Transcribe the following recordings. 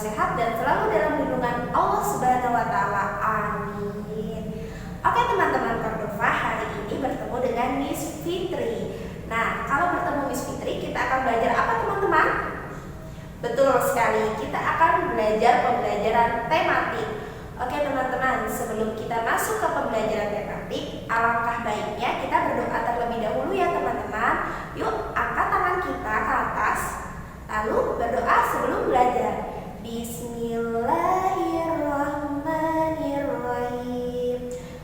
sehat dan selalu dalam lindungan Allah Subhanahu wa taala. Amin. Oke teman-teman Cordova, hari ini bertemu dengan Miss Fitri. Nah, kalau bertemu Miss Fitri, kita akan belajar apa teman-teman? Betul sekali, kita akan belajar pembelajaran tematik. Oke teman-teman, sebelum kita masuk ke pembelajaran tematik, alangkah baiknya kita berdoa terlebih dahulu ya teman-teman. Yuk, angkat tangan kita ke atas, lalu berdoa sebelum belajar. Bismillahirrahmanirrahim.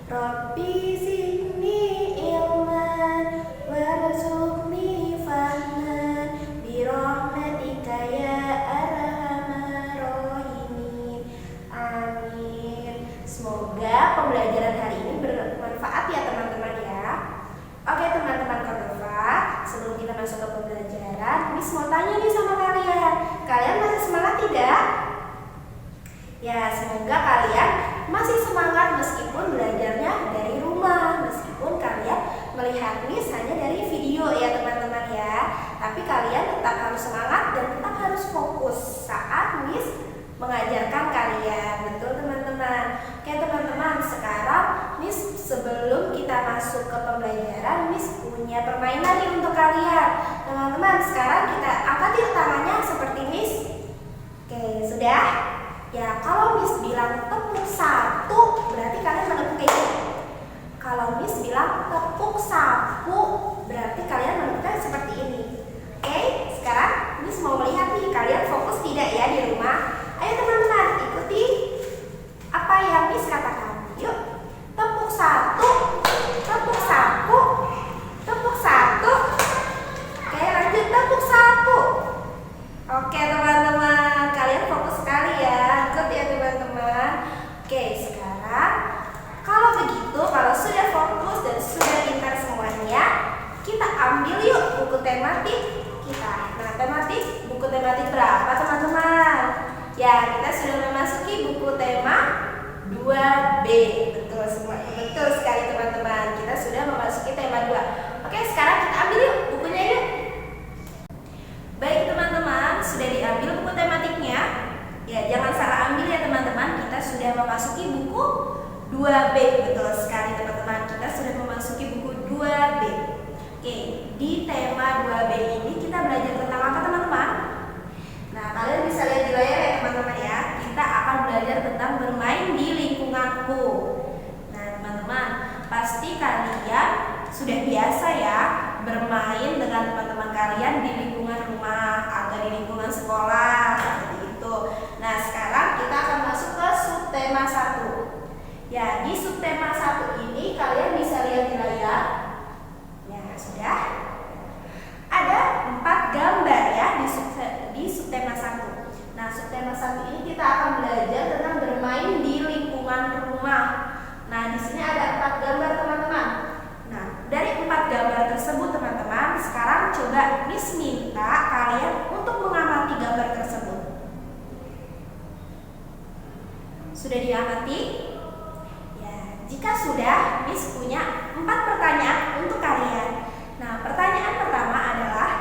Rabbi zidni ilman warzuqni fahman birahmatika ya arhamar rahimin. Amin. Semoga pembelajaran hari ini bermanfaat ya teman-teman ya. Oke teman-teman Cordova, sebelum kita masuk ke pembelajaran, Miss mau tanya nih sama kalian. Kalian masih semangat tidak? Ya, semoga kalian masih semangat meskipun belajarnya dari rumah, meskipun kalian melihat Miss hanya dari video ya teman-teman ya. Tapi kalian tetap harus semangat dan tetap harus fokus saat Miss mengajarkan kalian. Betul teman-teman. Oke teman-teman, sekarang Miss sebelum kita masuk ke pembelajaran, Miss punya permainan nih untuk kalian. Teman-teman, sekarang kita angkat yuk tangannya seperti Miss. Oke, sudah? Ya, kalau Miss bilang tepuk satu, berarti kalian menepuk kayak gini. Kalau Miss bilang tepuk sapu, berarti kalian menepuknya seperti ini. Oke, sekarang Miss mau melihat nih, kalian fokus tidak ya di rumah? Ayo teman-teman, ikuti apa yang Miss katakan. Yuk, tepuk satu, tepuk sapu, tepuk satu. Oke, lanjut tepuk sapu. Oke teman-teman, kalian fokus sekali ya. Ikut ya teman-teman. Oke, sekarang kalau begitu, kalau sudah fokus dan sudah pintar semuanya, kita ambil yuk buku tematik kita. Nah, buku tematik berapa teman-teman? Ya, kita sudah memasuki buku tema 2B. Betul semua. Betul sekali teman-teman. Kita sudah memasuki tema 2. Oke, sekarang kita ambil yuk bukunya yuk. Baik teman-teman, sudah diambil buku tematiknya. Ya, jangan salah ambil ya teman-teman. Kita sudah memasuki buku 2B. Betul sekali teman-teman. Kita sudah memasuki buku 2B. Oke, di tema 2B ini kita belajar tentang apa teman-teman? Nah, kalian bisa lihat di layar ya teman-teman ya. Kita akan belajar tentang bermain di lingkunganku. Nah teman-teman, pasti kalian sudah biasa ya bermain dengan teman-teman kalian di lingkungan rumah atau di lingkungan sekolah seperti itu. Nah, sekarang kita akan masuk ke subtema 1. Ya, di subtema 1 ini kalian bisa lihat di layar. Ya, sudah. Ada 4 gambar ya di subtema 1. Nah, subtema 1 ini kita akan belajar tentang bermain di lingkungan rumah. Nah, di sini ada 4 gambar teman-teman. Nah, dari 4 gambar tersebut teman-teman, sekarang coba Miss minta kalian untuk mengamati gambar tersebut. Sudah diamati? Ya, jika sudah, Miss punya 4 pertanyaan untuk kalian. Nah, pertanyaan pertama adalah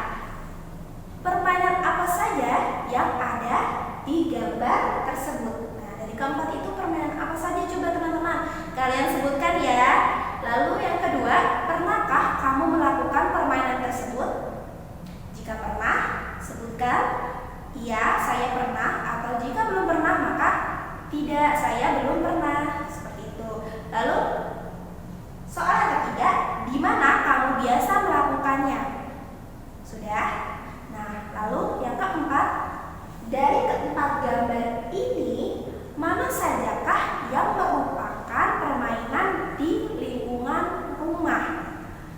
permainan apa saja yang ada di gambar tersebut. Nah, dari keempat itu permainan apa saja coba teman-teman? Kalian sebutkan ya. Lalu yang kedua, pernahkah kamu melakukan permainan tersebut? Jika pernah, sebutkan iya, saya pernah, atau jika belum pernah, maka tidak, saya belum pernah. Seperti itu. Lalu soal yang ketiga, di mana kamu biasa melakukannya? Sudah? Nah, lalu yang keempat, dari keempat gambar ini, mana sajakah yang merupakan permainan di lingkungan rumah?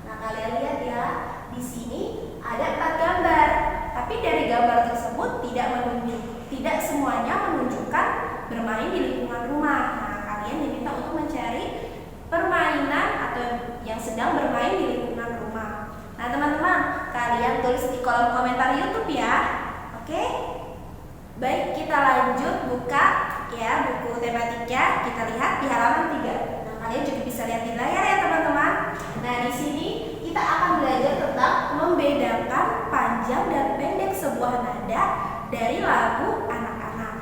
Nah, kalian lihat ya, di sini ada 4 gambar, tapi dari gambar tersebut tidak semuanya menunjukkan bermain di lingkungan rumah. Nah, kalian diminta untuk mencari permainan atau yang sedang bermain di lingkungan rumah. Nah teman-teman, kalian tulis di kolom komentar YouTube ya. Oke? Baik, kita lanjut buka ya buku tematiknya. Kita lihat di halaman 3. Nah, kalian juga bisa lihat di layar ya teman-teman. Nah, di sini kita akan belajar tentang membedakan panjang dan pendek sebuah nada dari lagu anak-anak.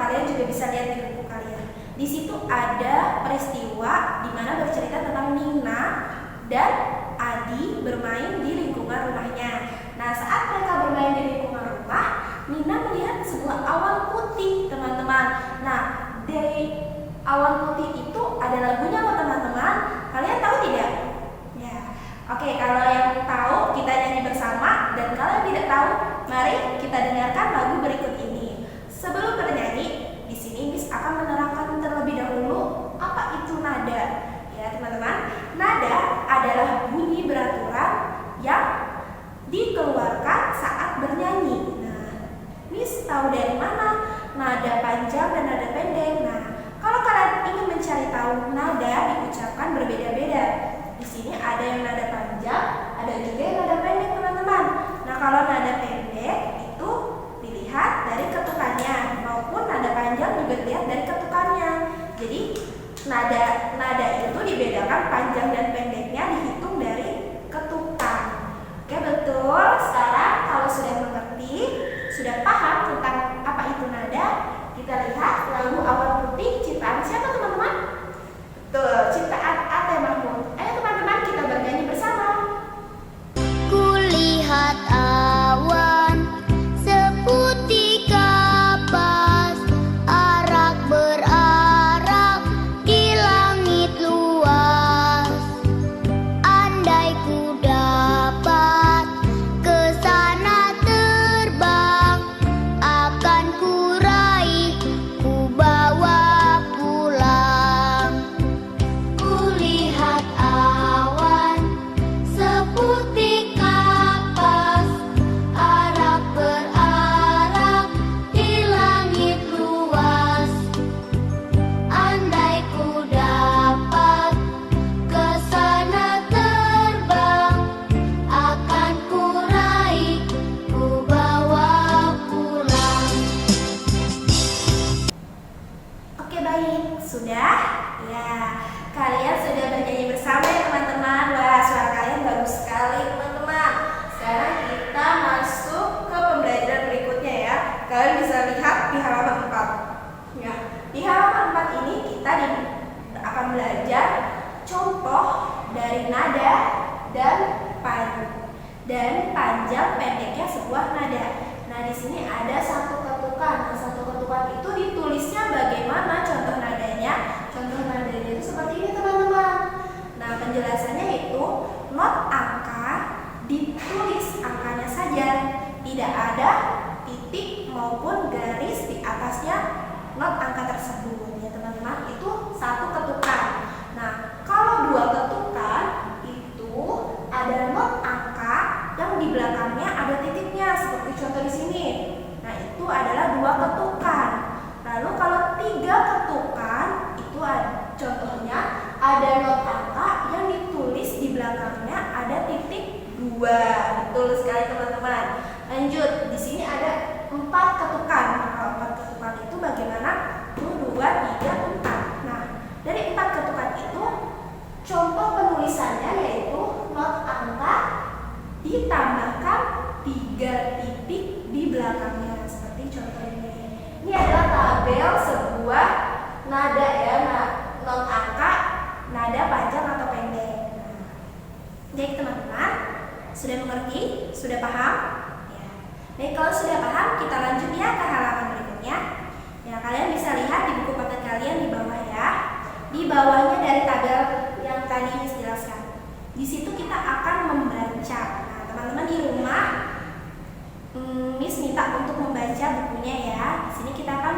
kalian juga bisa lihat di buku kalian. Di situ ada peristiwa di mana bercerita tentang Nina dan Adi bermain di lingkungan rumahnya. Nah, saat mereka bermain di lingkungan rumah, Nina melihat sebuah awan putih, teman-teman. Nah, dari awan putih itu ada lagunya kok, teman-teman. Kalian tahu tidak? Ya. Oke, kalau yang tahu kita nyanyi bersama, dan kalau yang tidak tahu, mari kita dengarkan lagu berikut ini. Sebelum bernyanyi, di sini Miss akan menerangkan terlebih dahulu apa itu nada. Ya, teman-teman. Nada adalah bunyi beraturan yang dikeluarkan saat bernyanyi. Nah, Miss tahu dari mana nada panjang dan nada pendek. Nah, kalau kalian ingin mencari tahu nada diucapkan berbeda-beda. Di sini ada yang nada panjang, ada juga yang nada pendek, teman-teman. Nah, kalau nada pendek itu dilihat dari ketukannya, maupun nada panjang juga dilihat dari ketukannya. Jadi nada itu dibedakan panjang dan pendeknya dihitung dari ketukan. Oke, betul. Sekarang kalau sudah mengerti, sudah paham tentang apa itu nada, kita lihat lagu Awan Putih ciptaan siapa, teman-teman? Betul, ciptaan Ate Mahmud. Ayo teman-teman, kita bernyanyi bersama. Kulihat awan seputih kapas, arak berarak di langit luas. Andai ku dapat ke sana terbang, akan ku raih, ku bawa pulang. Kulihat awan seputih kapas, arak berarak di langit luas. Andai ku dapat ke sana terbang, akan ku raih, ku bawa pulang. Oke, baik. Sudah? Ya, kalian sudah bernyanyi bersama ya, teman-teman. Wah, suara kalian bagus sekali, teman-teman. Sekarang kita masuk ke pembelajaran berikutnya ya. Kalian bisa lihat di halaman 4. Ya, di halaman 4 ini kita akan belajar contoh dari nada dan panjang pendeknya sebuah nada. Nah, di sini ada satu ketukan. Nah, satu ketukan itu ditulisnya bagaimana contoh nadanya? Contoh nadanya itu seperti ini, teman-teman. Nah, penjelasannya itu not angka ditulis angkanya saja, tidak ada titik maupun garis di atasnya not angka tersebut. Ya, teman-teman, itu satu ketukan. Nah, kalau dua ketukan itu ada not angka yang di belakangnya ada titiknya, seperti contoh di sini. Nah, itu adalah dua ketukan. Lalu kalau tiga ketukan itu contohnya ada not angka yang ditulis di belakangnya ada titik 2. Betul sekali, teman-teman. Lanjut, di sini ada 4 ketukan. Nah, kalau 4 ketukan itu bagaimana? 1, 2, 3, 4. Nah, dari 4 ketukan itu contoh penulisannya yaitu not angka ditambahkan 3 titik di belakangnya, seperti contoh ini. Ini adalah tabel sebuah nada ya. Nah, not angka, nada panjang atau pendek. Nah, jadi teman-teman sudah mengerti? Sudah paham? Ya. Baik, kalau sudah paham, kita lanjut ya ke halaman berikutnya. Ya, kalian bisa lihat di buku paket kalian di bawah ya. Di bawahnya dari tabel yang tadi Miss jelaskan. Di situ kita akan membaca. Nah, teman-teman di rumah, Miss minta untuk membaca bukunya ya. Di sini kita akan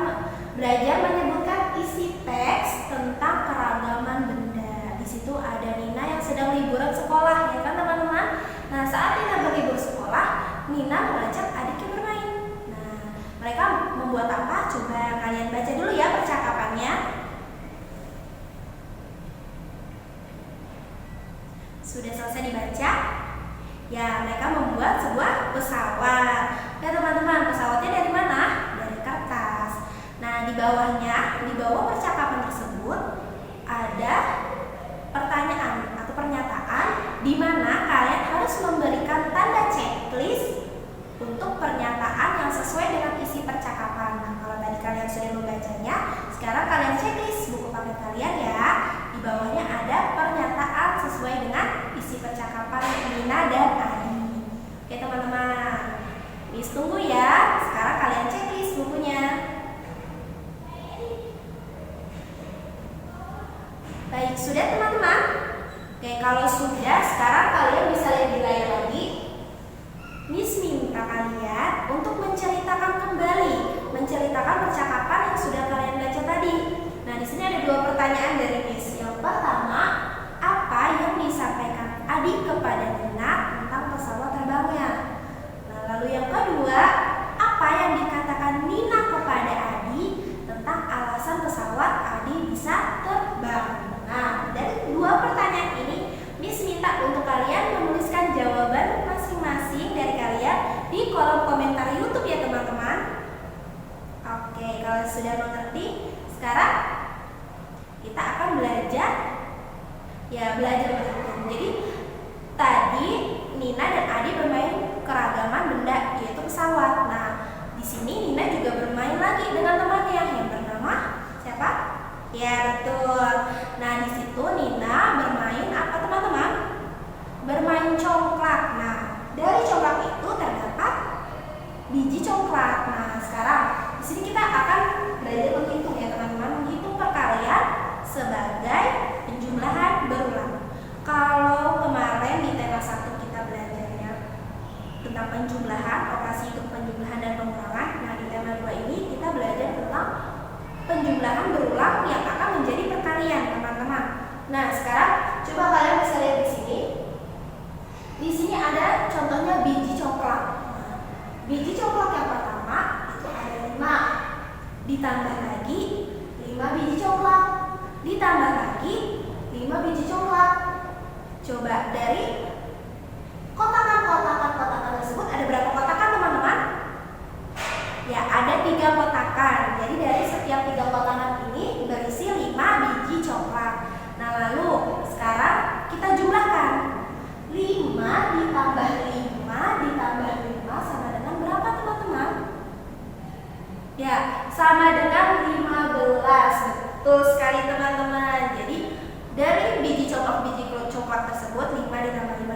belajar menyebutkan isi teks tentang keragaman benda. Di situ ada Nina yang sedang liburan sekolah, ya kan teman-teman? Nah, saat Nina berlibur sekolah, Nina mengajak adiknya bermain. Nah, mereka membuat apa? Coba kalian baca dulu ya percakapannya. Sudah selesai dibaca? Ya, mereka membuat sebuah pesawat. Ya teman-teman, pesawatnya dari mana? Dari kertas. Nah, di bawahnya, di bawah percakapan tersebut ada pertanyaan atau pernyataan di mana kalian harus memberikan tanda checklist untuk pernyataan yang sesuai dengan isi percakapan. Nah, kalau tadi kalian sudah membaca sudah mengerti, sekarang kita akan belajar berhitung. Jadi tadi Nina dan Adi bermain keragaman benda, yaitu pesawat. Nah, di sini Nina juga bermain lagi dengan temannya yang bernama siapa? Ya, betul. Nah, di situ Nina bermain apa teman-teman? Bermain congklak. Nah, dari congklak itu terdapat biji congklak. Nah, sekarang di sini kita akan belajar menghitung ya teman-teman, menghitung perkalian sebagai penjumlahan berulang. Kalau kemarin di tema 1 kita belajarnya tentang penjumlahan, operasi hitung penjumlahan dan pengulangan. Nah, di tema 2 ini kita belajar tentang penjumlahan berulang yang akan menjadi perkalian, teman-teman. Nah, sekarang coba kalian bisa lihat di sini. Di sini ada contohnya biji congklak. Nah, biji congklak yang pertama itu ada 5. Ditambah lagi 5 biji congklak. Ditambah lagi 5 biji congklak. Coba dari kotakan tersebut ada berapa kotakan teman-teman? Ya, ada 3 kotakan. Jadi dari setiap 3 kotakan ini berisi 5 biji congklak. Nah, lalu sekarang kita jumlahkan. 5 ditambah 5 sama dengan berapa teman-teman? Ya, sama dengan 15. Betul sekali teman-teman. Jadi dari biji congklak tersebut 5 ditambah 5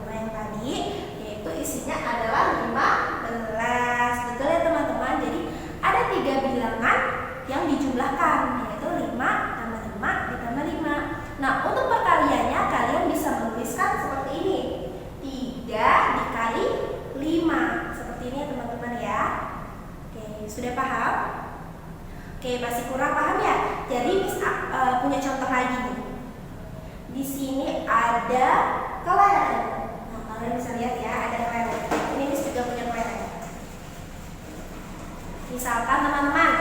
yang tadi, yaitu isinya adalah 15. Betul ya teman-teman. Jadi ada 3 bilangan yang dijumlahkan, yaitu 5 tambah 5 ditambah 5. Nah, untuk perkaliannya kalian bisa menuliskan seperti ini. 3 dikali 5. Seperti ini ya teman-teman ya. Oke, sudah paham? Oke, masih kurang paham ya? Jadi punya contoh lagi nih. Di sini ada kelereng. Nah, kalian bisa lihat ya, ada kelereng. Ini Miss juga punya kelereng. Misalkan teman-teman,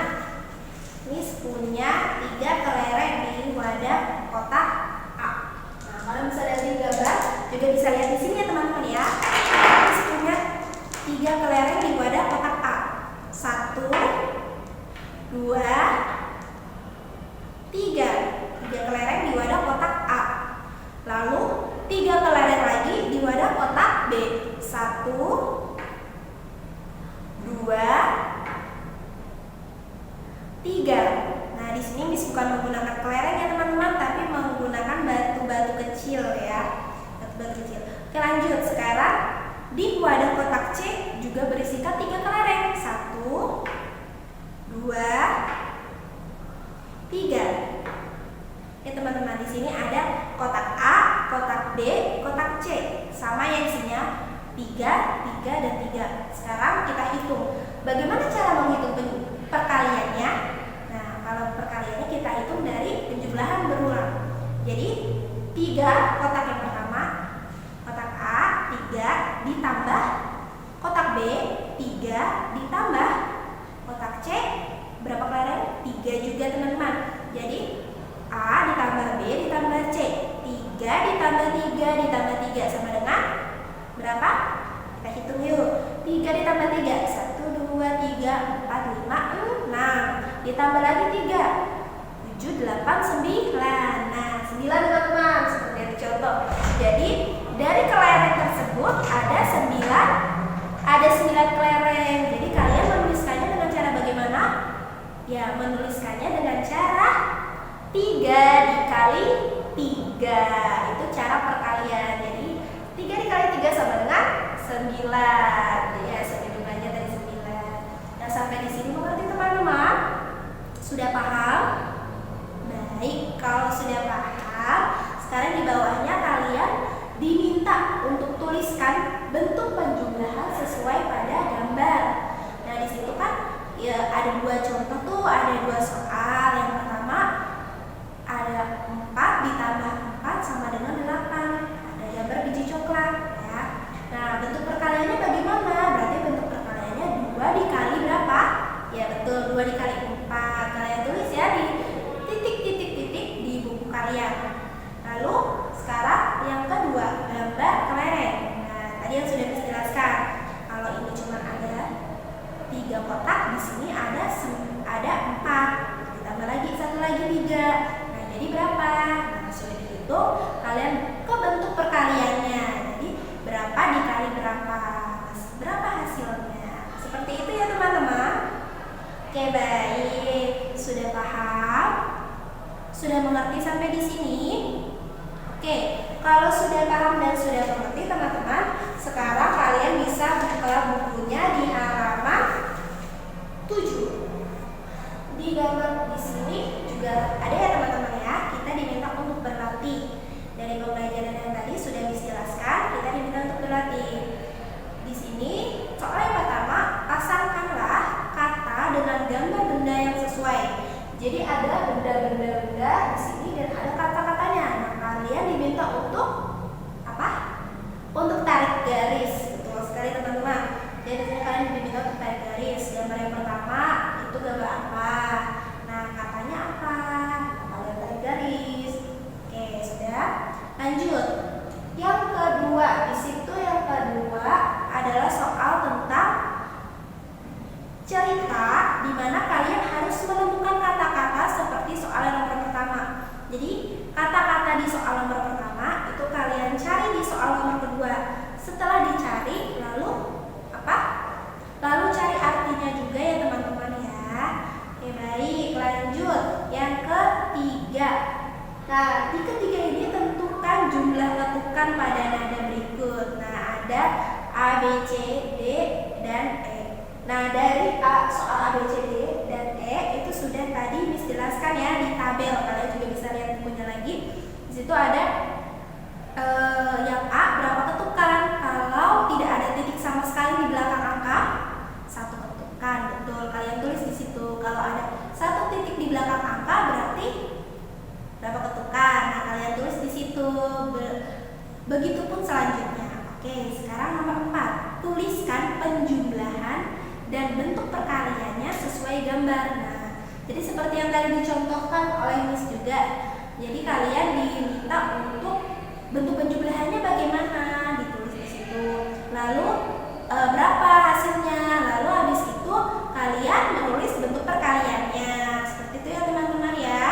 Miss punya 3 kelereng di wadah kotak A. Nah, kalian bisa lihat di gambar, juga bisa lihat di sini ya teman-teman ya. Miss punya 3 kelereng di wadah kotak A. 1, 2, 3. 3 kelereng di wadah kotak A. Lalu 3 kelereng lagi di wadah kotak B. 1, 2, 3. Nah, di sini Miss bukan menggunakan kelereng ya teman-teman, tapi menggunakan batu-batu kecil ya. Batu-batu kecil. Oke, lanjut. Sekarang di wadah kotak C juga berisikan 3 kelereng. 1, 2, 3. Ya teman-teman, di sini ada kotak A, kotak B, kotak C. Sama ya isinya 3, 3 dan 3. Sekarang kita hitung. Bagaimana cara menghitung perkaliannya? Nah, kalau perkaliannya kita hitung dari penjumlahan berulang. Jadi 3 kotak yang pertama, kotak A 3 ditambah kotak B 3 ditambah kotak C berapa kelereng? 3 juga teman-teman. Jadi A ditambah B ditambah C. 3 ditambah 3 ditambah 3 sama dengan berapa? Kita hitung yuk. 3 ditambah 3 1, 2, 3, 4, 5, 6. Ditambah lagi 3 7, 8, 9. Nah, 9 teman-teman. Seperti itu contoh. Jadi dari kelereng tersebut ada 9 kelereng. Jadi kalian menuliskannya dengan cara bagaimana? Ya, menuliskannya dengan cara 3 dikali 3. Itu cara perkalian. Jadi 3 dikali 3 sama dengan 9. Ya, sebenarnya dari 9. Nah, sampai di sini mengerti teman-teman? Sudah paham? Baik, kalau sudah paham, sekarang di bawahnya kalian diminta untuk tuliskan bentuk penjumlahan sesuai pada gambar. Nah, di situ kan ya ada 2 contoh tuh, ada 2 soal. Yang pertama ada 4 ditambah 4 sama dengan 8. Ada gambar biji coklat ya. Nah, bentuk perkaliannya bagaimana? Berarti bentuk perkaliannya 2 dikali berapa? Ya betul, 2 dikali 4. Kalian tulis ya di titik-titik-titik di buku kalian. Lalu sekarang yang kedua, gambar kelereng. Nah, tadi yang sudah dijelaskan. Kalau ini cuma ada 3 kotak, di sini ada 4 Oke, baik. Sudah paham? Sudah mengerti sampai di sini? Oke, kalau sudah paham dan sudah mengerti teman-teman, sekarang kalian bisa buka bukunya di halaman 7. Di gambar di sini juga ada ya teman-teman ya. Kita diminta untuk berlatih. Dari pembelajaran yang tadi sudah dijelaskan, kita diminta untuk berlatih. Di sini soal yang pertama, pasangkanlah kata dengan gambar benda yang sesuai. Jadi ada benda-benda di sini dan ada kata-katanya. Nah, kalian diminta untuk apa? Untuk tarik garis. Betul sekali teman-teman. Jadi kalian diminta untuk tarik garis. Gambar yang pertama itu gambar apa? Nah, katanya apa? Kalian tarik garis. Oke, sudah. Lanjut. Yang kedua, di situ yang kedua adalah soal tentang cerita di mana kalian harus menemukan kata-kata seperti soal yang nomor pertama. Jadi, kata-kata di soal nomor pertama itu kalian cari di soal nomor kedua. Setelah dicari, lalu apa? Lalu cari artinya juga ya teman-teman ya. Oke, baik, lanjut. Yang ketiga. Nah, di ketiga ini tentukan jumlah ketukan pada nada berikut. Nah, ada A, B, C, D, dan E. Nah, dari soal A, B, C, D, dan E itu sudah tadi Miss jelaskan ya di tabel. Kalian juga bisa lihat bukunya lagi. Di situ ada yang A berapa ketukan. Kalau tidak ada titik sama sekali di belakang angka, 1 ketukan. Betul, kalian tulis di situ. Kalau ada 1 titik di belakang angka berarti berapa ketukan. Nah, kalian tulis di situ. Begitupun selanjutnya. Oke, sekarang nomor 4. Tuliskan penjumlahan dan bentuk perkaliannya sesuai gambar. Nah, jadi seperti yang tadi dicontohkan oleh Miss juga. Jadi kalian diminta untuk bentuk penjumlahannya bagaimana, ditulis di situ. Lalu berapa hasilnya. Lalu habis itu kalian menulis bentuk perkaliannya. Seperti itu ya teman-teman ya.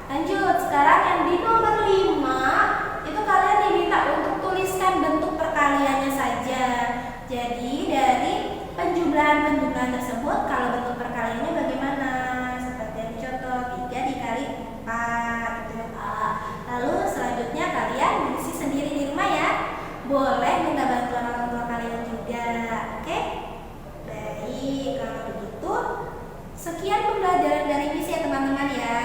Lanjut, sekarang yang di nomor 5 itu kalian diminta untuk tuliskan bentuk perkaliannya saja. Jadi dari penjumlahan tersebut, kalau bentuk perkaliannya bagaimana? Seperti yang contoh 3 dikali 4 gitu ya. Lalu selanjutnya kalian mengisi sendiri di rumah ya. Boleh minta bantuan orang tua kalian juga. Oke? Baik, kalau begitu sekian pembelajaran dari Miss ya teman-teman ya.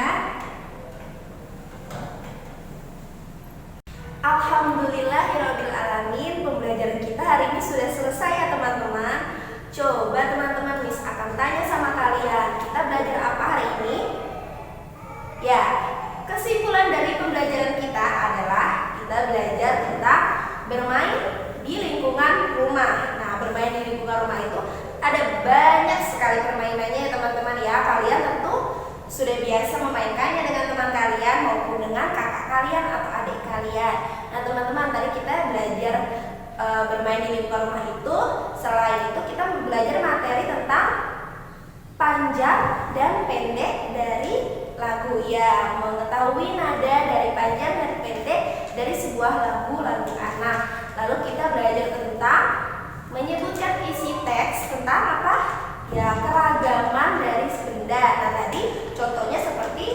Alhamdulillahirrabbilalamin, pembelajaran kita hari ini sudah selesai ya teman-teman. Coba teman-teman Miss akan tanya sama kalian, kita belajar apa hari ini? Ya, kesimpulan dari pembelajaran kita adalah kita belajar tentang bermain di lingkungan rumah. Nah, bermain di lingkungan rumah itu ada banyak sekali permainannya ya teman-teman ya. Kalian tentu sudah biasa memainkannya dengan teman kalian maupun dengan kakak kalian atau adik kalian. Nah teman-teman, tadi kita belajar bermain di lingkungan rumah itu. Selain itu kita belajar materi tentang panjang dan pendek dari lagu ya, mengetahui nada dari panjang dan pendek dari sebuah lagu anak. Lalu kita belajar tentang menyebutkan isi teks tentang apa? Ya, keragaman dari benda. Nah, tadi contohnya seperti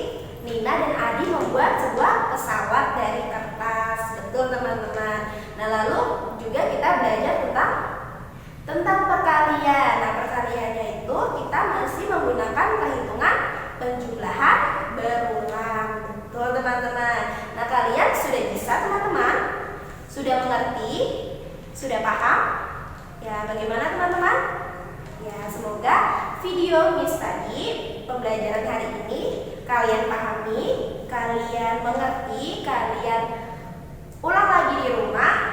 Nina dan Adi membuat sebuah pesawat dari kertas. Betul teman-teman. Nah, lalu juga kita belajar tentang perkalian. Nah, perkaliannya itu kita masih menggunakan perhitungan penjumlahan berulang. Betul teman-teman. Nah, kalian sudah bisa teman-teman? Sudah mengerti? Sudah paham? Ya, bagaimana teman-teman? Ya, semoga video Miss tadi, pembelajaran hari ini kalian pahami, kalian mengerti, kalian ulang lagi di rumah.